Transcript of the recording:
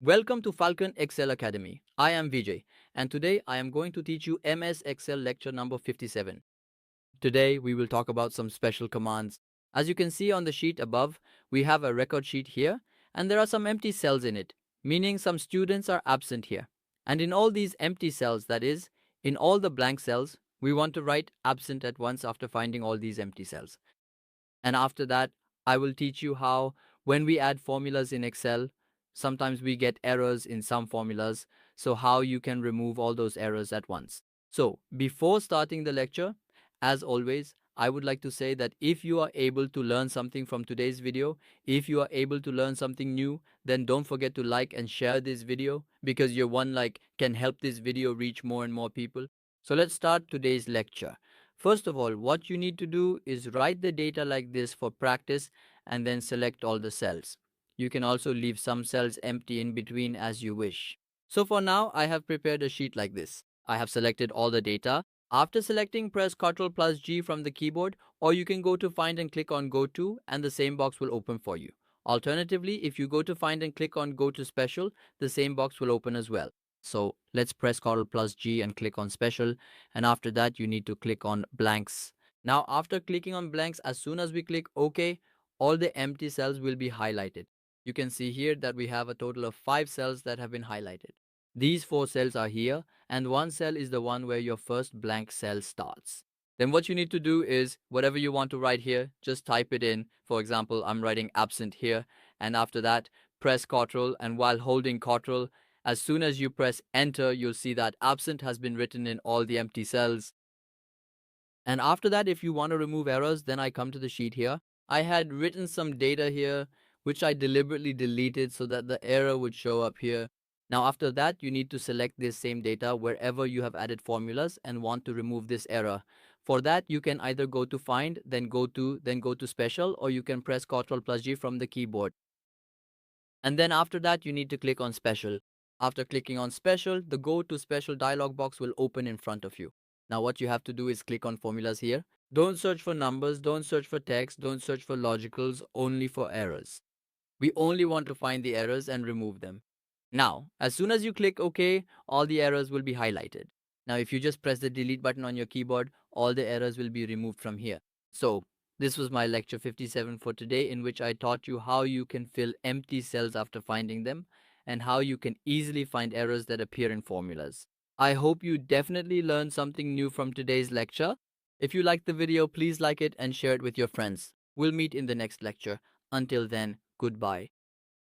Welcome to Falcon Excel Academy. I am Vijay and today I am going to teach you MS Excel lecture number 57. Today we will talk about some special commands. As you can see on the sheet above, we have a record sheet here and there are some empty cells in it, meaning some students are absent here. And in all these empty cells, that is, in all the blank cells, we want to write absent at once after finding all these empty cells. And after that, I will teach you how when we add formulas in Excel, sometimes we get errors in some formulas. So how you can remove all those errors at once. So before starting the lecture, as always, I would like to say that if you are able to learn something from today's video, if you are able to learn something new, then don't forget to like and share this video because your one like can help this video reach more and more people. So let's start today's lecture. First of all, what you need to do is write the data like this for practice and then select all the cells. You can also leave some cells empty in between as you wish. So for now, I have prepared a sheet like this. I have selected all the data. After selecting, press Ctrl plus G from the keyboard, or you can go to Find and click on Go To, and the same box will open for you. Alternatively, if you go to Find and click on Go to Special, the same box will open as well. So let's press Ctrl plus G and click on Special, and after that you need to click on Blanks. Now after clicking on blanks, as soon as we click OK, all the empty cells will be highlighted. You can see here that we have a total of 5 cells that have been highlighted. These 4 cells are here, and one cell is the one where your first blank cell starts. Then what you need to do is whatever you want to write here, just type it in. For example, I'm writing absent here, and after that press Ctrl, and while holding Ctrl, as soon as you press enter, you'll see that absent has been written in all the empty cells. And after that, if you want to remove errors, then I come to the sheet here. I had written some data here, which I deliberately deleted so that the error would show up here. Now after that, you need to select this same data wherever you have added formulas and want to remove this error. For that, you can either go to Find, then go to Special, or you can press Ctrl plus G from the keyboard. And then after that, you need to click on Special. After clicking on Special, the Go to Special dialog box will open in front of you. Now what you have to do is click on Formulas here. Don't search for numbers, don't search for text, don't search for logicals, only for errors. We only want to find the errors and remove them. Now, as soon as you click OK, all the errors will be highlighted. Now, if you just press the delete button on your keyboard, all the errors will be removed from here. So, this was my lecture 57 for today, in which I taught you how you can fill empty cells after finding them and how you can easily find errors that appear in formulas. I hope you definitely learned something new from today's lecture. If you liked the video, please like it and share it with your friends. We'll meet in the next lecture. Until then, goodbye.